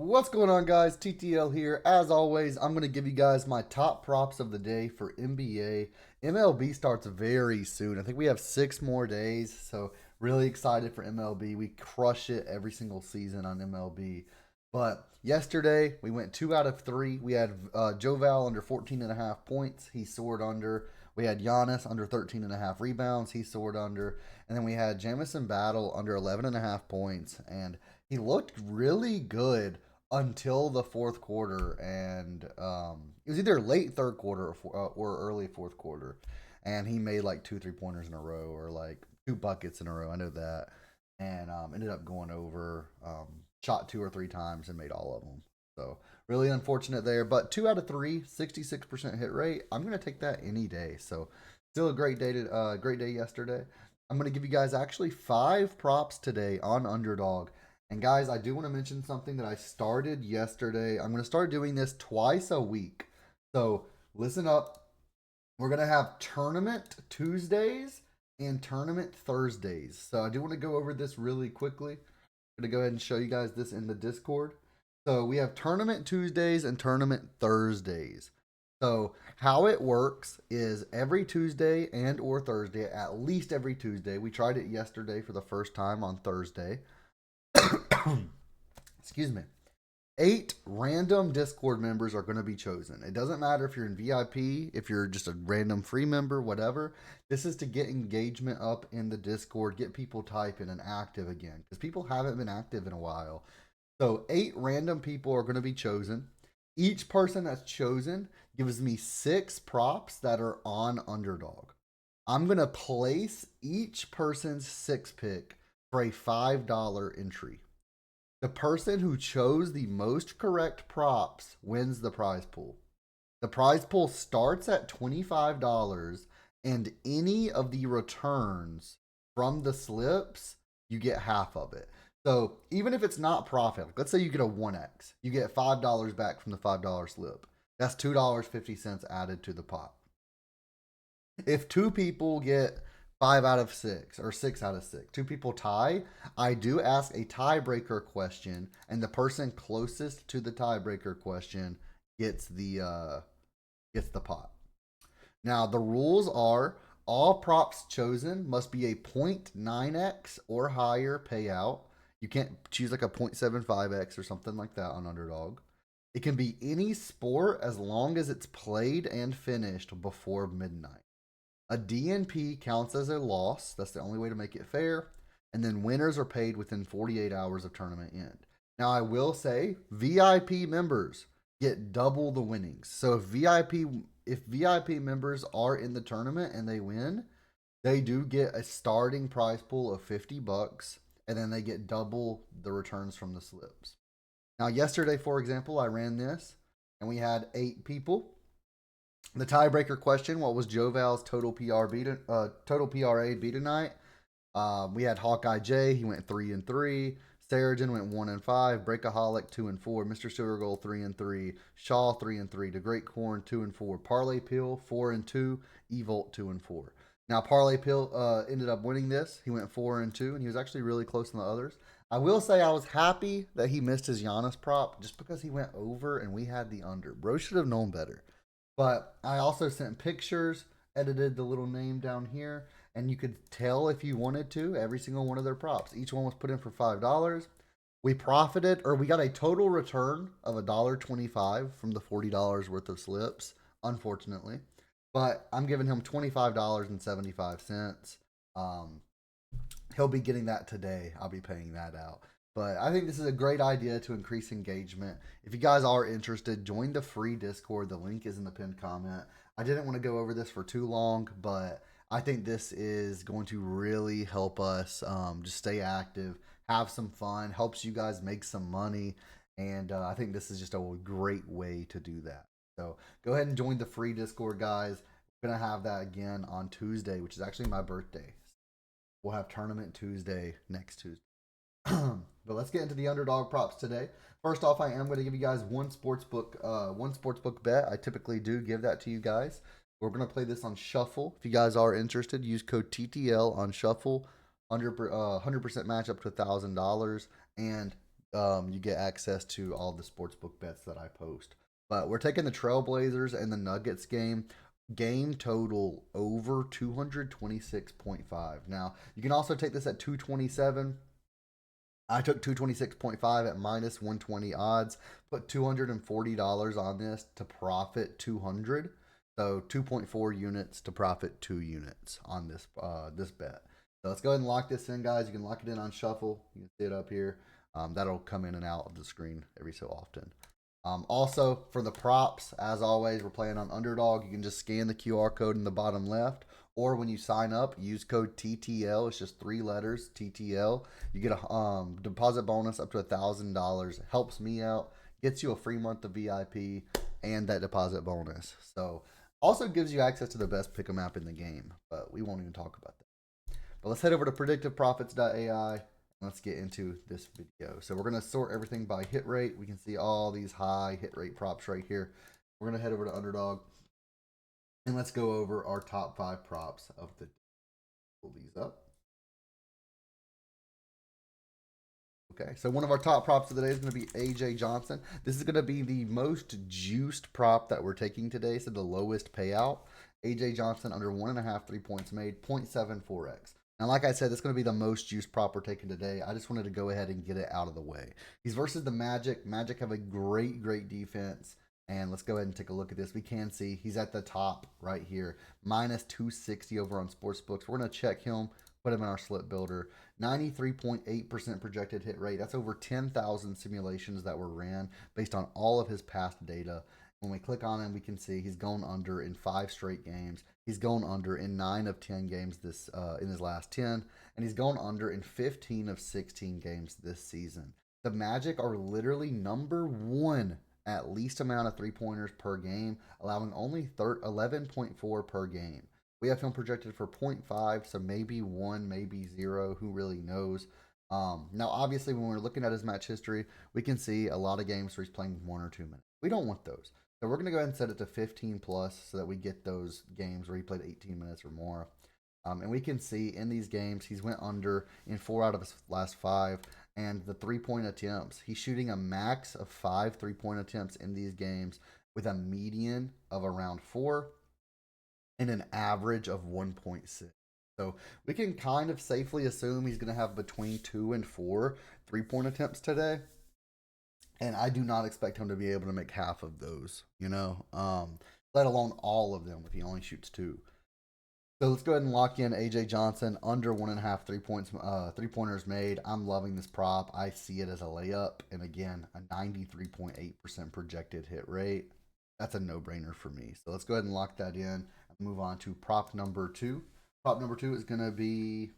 What's going on, guys? TTL here. As always, I'm going to give you guys my top props of the day for NBA. MLB starts very soon. I think we have 6 more days, so really excited for MLB. We crush it every single season on MLB. But yesterday, we went 2 out of 3. We had Joe Val under 14.5 points. He soared under. We had Giannis under 13.5 rebounds. He soared under. And then we had Jamison Battle under 11.5 points. And he looked really good until the fourth quarter, and it was either late third quarter or early fourth quarter, and he made like 2 3 pointers in a row or like 2 buckets in a row. I know that, and ended up going over, shot 2 or 3 times and made all of them. So really unfortunate there, but 2 out of 3, 66% hit rate. I'm gonna take that any day. So still a great day yesterday. I'm gonna give you guys actually 5 props today on underdog. And guys, I do want to mention something that I started yesterday. I'm going to start doing this twice a week. So listen up. We're going to have tournament Tuesdays and tournament Thursdays. So I do want to go over this really quickly. I'm going to go ahead and show you guys this in the Discord. So we have tournament Tuesdays and tournament Thursdays. So how it works is every Tuesday and or Thursday, at least every Tuesday. We tried it yesterday for the first time on Thursday. Excuse me. 8 random Discord members are going to be chosen. It doesn't matter if you're in VIP, if you're just a random free member, whatever. This is to get engagement up in the Discord, get people typing and active again, because people haven't been active in a while. So 8 random people are going to be chosen. Each person that's chosen gives me 6 props that are on underdog. I'm going to place each person's 6 pick for a $5 entry. The person who chose the most correct props wins the prize pool. The prize pool starts at $25, and any of the returns from the slips, you get half of it. So even if it's not profit, like let's say you get a 1x, you get $5 back from the $5 slip. That's $2.50 added to the pot. If 2 people get 5 out of 6 or 6 out of 6, 2 people tie, I do ask a tiebreaker question, and the person closest to the tiebreaker question gets the pot. Now the rules are all props chosen must be a 0.9x or higher payout. You can't choose like a 0.75x or something like that on underdog. It can be any sport as long as it's played and finished before midnight. A DNP counts as a loss. That's the only way to make it fair. And then winners are paid within 48 hours of tournament end. Now, I will say VIP members get double the winnings. So if VIP members are in the tournament and they win, they do get a starting prize pool of $50, and then they get double the returns from the slips. Now, yesterday, for example, I ran this, and we had 8 people. The tiebreaker question: what was Joval's total PRA B tonight? We had Hawkeye J. He went 3-3. Saragen went 1-5. Breakaholic 2-4. Mr. Sugargold 3-3. Shaw 3-3. The Great Corn 2-4. Parlay Pill 4-2. Evolt 2-4. Now Parlay Pill ended up winning this. He went 4-2, and he was actually really close on the others. I will say I was happy that he missed his Giannis prop just because he went over and we had the under. Bro should have known better. But I also sent pictures, edited the little name down here, and you could tell if you wanted to every single one of their props. Each one was put in for $5. We profited, or we got a total return of $1.25 from the $40 worth of slips, unfortunately. But I'm giving him $25.75. He'll be getting that today. I'll be paying that out. But I think this is a great idea to increase engagement. If you guys are interested, join the free Discord. The link is in the pinned comment. I didn't want to go over this for too long, but I think this is going to really help us just stay active, have some fun, helps you guys make some money. And I think this is just a great way to do that. So go ahead and join the free Discord, guys. We're going to have that again on Tuesday, which is actually my birthday. We'll have Tournament Tuesday next Tuesday. But let's get into the underdog props today. First off, I am going to give you guys one sportsbook bet. I typically do give that to you guys. We're going to play this on Shuffle. If you guys are interested, use code TTL on Shuffle. 100% match up to $1,000. And you get access to all the sportsbook bets that I post. But we're taking the Trailblazers and the Nuggets game. Game total over 226.5. Now, you can also take this at 227. I took 226.5 at minus 120 odds, put $240 on this to profit 200. So 2.4 units to profit 2 units on this bet. So let's go ahead and lock this in, guys. You can lock it in on shuffle. You can see it up here. That'll come in and out of the screen every so often. Also, for the props, as always, we're playing on Underdog. You can just scan the QR code in the bottom left, or when you sign up, use code TTL. It's just 3 letters, TTL. You get a deposit bonus up to $1,000. Helps me out, gets you a free month of VIP, and that deposit bonus. So, also gives you access to the best pick'em app in the game, but we won't even talk about that. But let's head over to predictiveprofits.ai. Let's get into this video. So we're going to sort everything by hit rate. We can see all these high hit rate props right here. We're going to head over to Underdog. And let's go over our top 5 props of the day. Pull these up. Okay, so one of our top props of the day is going to be AJ Johnson. This is going to be the most juiced prop that we're taking today, so the lowest payout. AJ Johnson under 1.5 3-points made, 0.74x. Now, like I said, this is going to be the most juiced prop we're taking today. I just wanted to go ahead and get it out of the way. He's versus the Magic. Magic have a great, great defense. And let's go ahead and take a look at this. We can see he's at the top right here. Minus 260 over on Sportsbooks. We're going to check him, put him in our slip builder. 93.8% projected hit rate. That's over 10,000 simulations that were ran based on all of his past data. When we click on him, we can see he's gone under in 5 straight games. He's gone under in 9 of 10 games this in his last 10, and he's gone under in 15 of 16 games this season. The Magic are literally number 1 at least amount of 3-pointers per game, allowing only 11.4 per game. We have him projected for 0.5, so maybe 1, maybe 0. Who really knows? Now, obviously, when we're looking at his match history, we can see a lot of games where he's playing 1 or 2 minutes. We don't want those. So we're going to go ahead and set it to 15 plus so that we get those games where he played 18 minutes or more. And we can see in these games, he's went under in 4 out of his last 5. And the 3-point attempts, he's shooting a max of 5 3-point attempts in these games with a median of around 4 and an average of 1.6. So we can kind of safely assume he's going to have between 2 and 4 3-point attempts today. And I do not expect him to be able to make half of those, let alone all of them if he only shoots 2. So let's go ahead and lock in AJ Johnson under 1.5 3-pointers made. I'm loving this prop. I see it as a layup. And again, a 93.8% projected hit rate. That's a no-brainer for me. So let's go ahead and lock that in and move on to prop number 2. Prop number 2 is going to be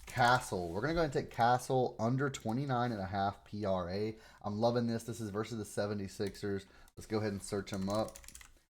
Castle. We're going to go ahead and take Castle under 29.5 PRA. I'm loving this. This is versus the 76ers. Let's go ahead and search them up.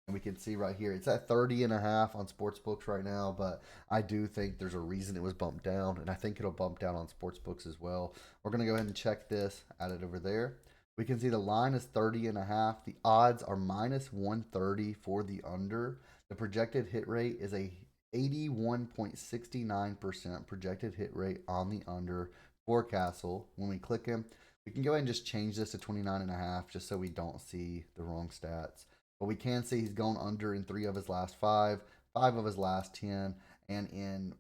And we can see right here, it's at 30.5 on Sportsbooks right now, but I do think there's a reason it was bumped down, and I think it'll bump down on Sportsbooks as well. We're going to go ahead and check this, add it over there. We can see the line is 30.5. The odds are minus 130 for the under. The projected hit rate is a 81.69% projected hit rate on the under for Castle. When we click him, we can go ahead and just change this to 29.5 just so we don't see the wrong stats. But we can see he's gone under in 3 of his last 5, 5 of his last 10, and in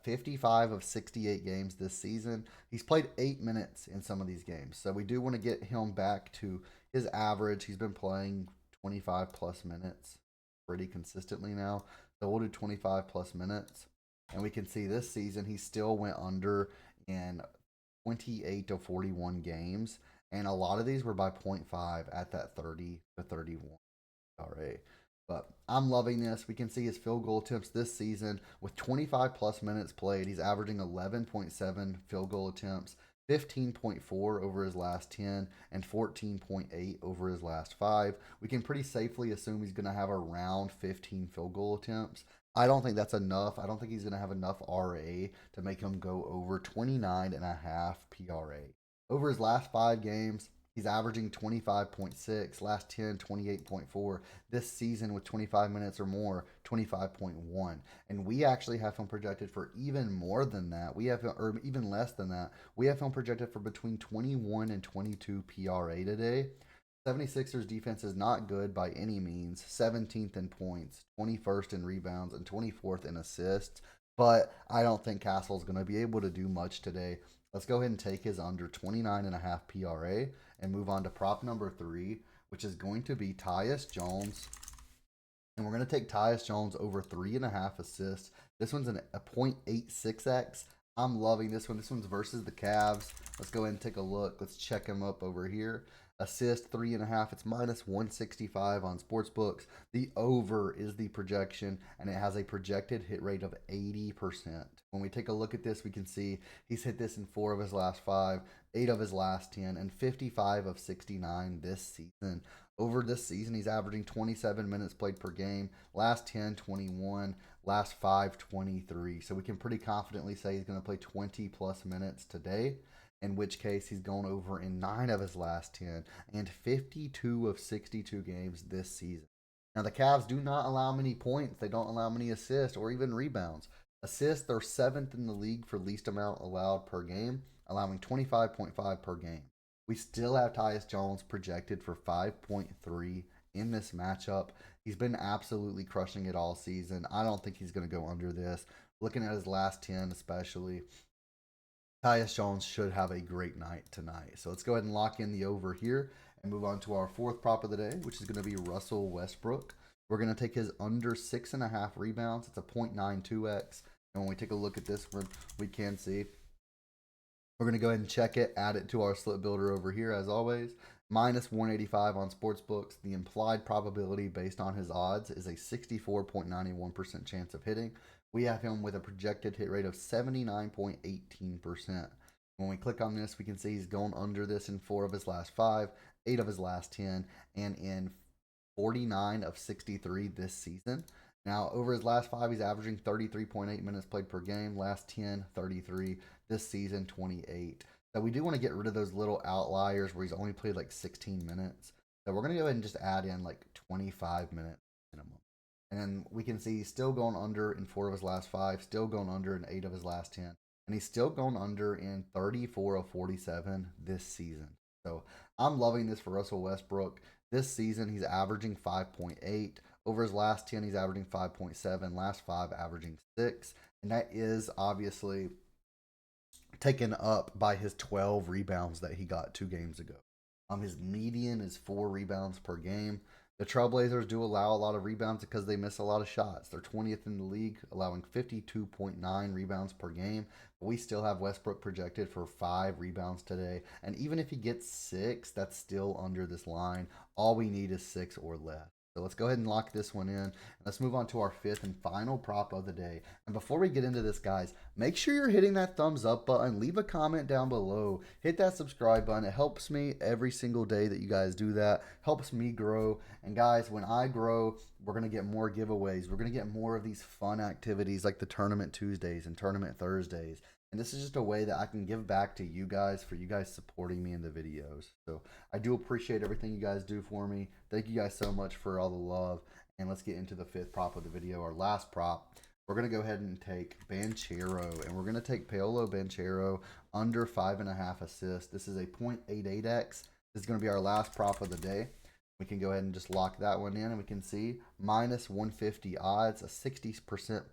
55 of 68 games this season, he's played 8 minutes in some of these games. So we do want to get him back to his average. He's been playing 25 plus minutes pretty consistently now. So we'll do 25 plus minutes. And we can see this season he still went under in 28 to 41 games. And a lot of these were by 0.5 at that 30 to 31. Alright, but I'm loving this. We can see his field goal attempts this season with 25 plus minutes played. He's averaging 11.7 field goal attempts, 15.4 over his last 10, and 14.8 over his last 5. We can pretty safely assume he's going to have around 15 field goal attempts. I don't think that's enough. I don't think he's going to have enough RA to make him go over 29.5 PRA. Over his last 5 games, He's averaging 25.6, last 10, 28.4. This season with 25 minutes or more, 25.1. And we actually have him projected for even more than that. We have, or even less than that. We have him projected for between 21 and 22 PRA today. 76ers defense is not good by any means. 17th in points, 21st in rebounds, and 24th in assists. But I don't think Castle's going to be able to do much today. Let's go ahead and take his under 29.5 PRA and move on to prop number 3, which is going to be Tyus Jones. And we're going to take Tyus Jones over 3.5 assists. This one's a 0.86x. I'm loving this one. This one's versus the Cavs. Let's go ahead and take a look. Let's check him up over here. Assist 3.5. It's minus 165 on Sportsbooks. The over is the projection, and it has a projected hit rate of 80%. When we take a look at this, we can see he's hit this in 4 of his last 5, 8 of his last 10, and 55 of 69 this season. Over this season, he's averaging 27 minutes played per game. Last 10, 21. Last 5, 23. So we can pretty confidently say he's going to play 20 plus minutes today, in which case he's gone over in 9 of his last 10 and 52 of 62 games this season. Now, the Cavs do not allow many points. They don't allow many assists or even rebounds. Assists, they're 7th in the league for least amount allowed per game, allowing 25.5 per game. We still have Tyus Jones projected for 5.3 in this matchup. He's been absolutely crushing it all season. I don't think he's going to go under this. Looking at his last 10 especially, Tyus Jones should have a great night tonight. So let's go ahead and lock in the over here and move on to our 4th prop of the day, which is going to be Russell Westbrook. We're going to take his under 6.5 rebounds. It's a 0.92x. And when we take a look at this one, we can see we're going to go ahead and check it, add it to our slip builder over here as always. Minus 185 on Sportsbooks. The implied probability based on his odds is a 64.91% chance of hitting. We have him with a projected hit rate of 79.18%. When we click on this, we can see he's going under this in 4 of his last 5, 8 of his last 10, and in 49 of 63 this season. Now, over his last 5, he's averaging 33.8 minutes played per game. Last 10, 33. This season, 28. So we do want to get rid of those little outliers where he's only played like 16 minutes. So we're going to go ahead and just add in like 25 minutes minimum. And we can see he's still going under in 4 of his last 5, still going under in 8 of his last 10. And he's still going under in 34 of 47 this season. So I'm loving this for Russell Westbrook. This season, he's averaging 5.8. Over his last 10, he's averaging 5.7. Last 5, averaging 6. And that is obviously taken up by his 12 rebounds that he got 2 games ago. His median is 4 rebounds per game. The Trailblazers do allow a lot of rebounds because they miss a lot of shots. They're 20th in the league, allowing 52.9 rebounds per game. But we still have Westbrook projected for 5 rebounds today. And even if he gets 6, that's still under this line. All we need is 6 or less. So let's go ahead and lock this one in. Let's move on to our 5th and final prop of the day. And before we get into this, guys, make sure you're hitting that thumbs up button. Leave a comment down below. Hit that subscribe button. It helps me every single day that you guys do that. Helps me grow. And guys, when I grow, we're going to get more giveaways. We're going to get more of these fun activities like the Tournament Tuesdays and Tournament Thursdays. And this is just a way that I can give back to you guys for you guys supporting me in the videos. So I do appreciate everything you guys do for me. Thank you guys so much for all the love. And let's get into the 5th prop of the video, our last prop. We're going to go ahead and take Banchero. And we're going to take Paolo Banchero under 5.5 assists. This is a 0.88x. This is going to be our last prop of the day. We can go ahead and just lock that one in. And we can see minus 150 odds, a 60%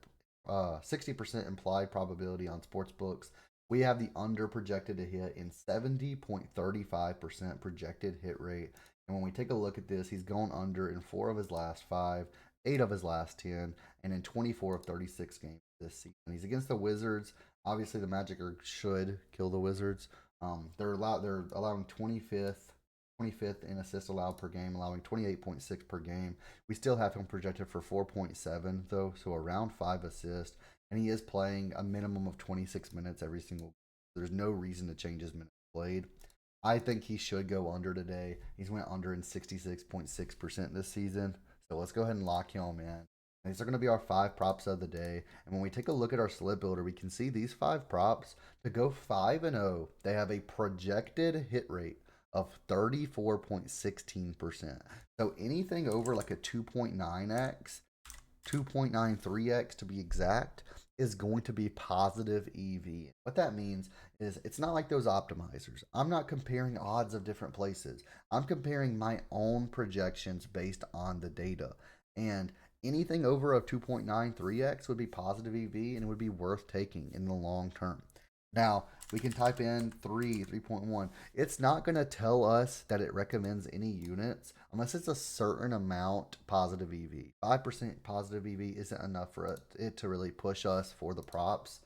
implied probability on Sportsbooks. We have the under projected to hit in 70.35% projected hit rate. And when we take a look at this, he's going under in 4 of his last 5, 8 of his last 10, and in 24 of 36 games this season. He's against the Wizards. Obviously, the Magic should kill the Wizards. They're allowing 25th in assists allowed per game, allowing 28.6 per game. We still have him projected for 4.7 though, so around 5 assists. And he is playing a minimum of 26 minutes every single game. There's no reason to change his minutes played. I think he should go under today. He's went under in 66.6% this season. So let's go ahead and lock him in. And these are going to be our 5 props of the day. And when we take a look at our slip builder, we can see these 5 props to go 5-0. They have a projected hit rate of 34.16%. So anything over like a 2.9x, 2.93x to be exact, is going to be positive EV. What that means is it's not like those optimizers. I'm not comparing odds of different places. I'm comparing my own projections based on the data. And anything over a 2.93x would be positive EV and it would be worth taking in the long term. Now, we can type in 3.1. It's not going to tell us that it recommends any units unless it's a certain amount positive EV. 5% positive EV isn't enough for it to really push us for the props.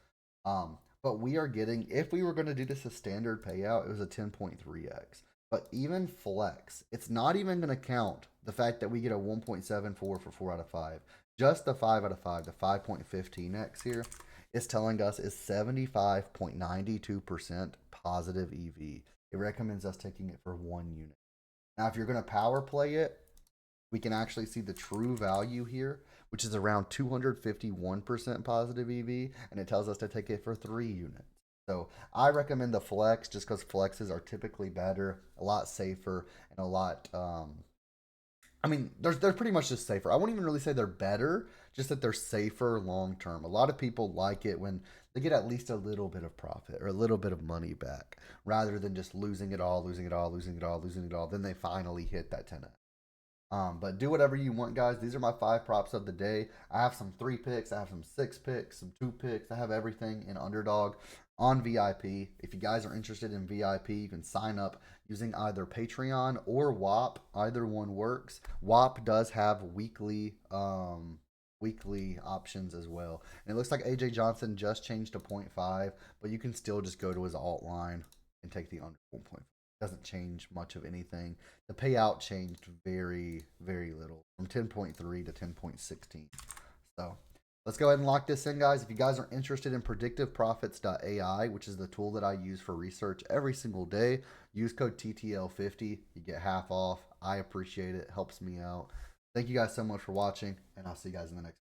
But we are getting, if we were going to do this as standard payout, it was a 10.3x. But even flex, it's not even going to count the fact that we get a 1.74 for 4 out of 5. Just the 5 out of 5, the 5.15x here, is telling us is 75.92% positive EV. It recommends us taking it for 1 unit. Now, if you're going to power play it, we can actually see the true value here, which is around 251% positive EV, and it tells us to take it for 3 units. So I recommend the flex just because flexes are typically better, a lot safer, and a lot I mean, they're pretty much just safer. I won't even really say they're better, just that they're safer long term. A lot of people like it when they get at least a little bit of profit or a little bit of money back, rather than just losing it all, losing it all, losing it all, losing it all. Then they finally hit that 10x. But do whatever you want, guys. These are my 5 props of the day. I have some 3 picks, I have some 6 picks, some 2 picks. I have everything in Underdog on VIP. If you guys are interested in VIP, you can sign up using either Patreon or WAP. Either one works. WAP does have weekly options as well. And it looks like AJ Johnson just changed to 0.5, but you can still just go to his alt line and take the under 1.5. Doesn't change much of anything. The payout changed very, very little from 10.3 to 10.16. So let's go ahead and lock this in, guys. If you guys are interested in predictiveprofits.ai, which is the tool that I use for research every single day, use code TTL50. You get half off. I appreciate it. Helps me out. Thank you guys so much for watching, and I'll see you guys in the next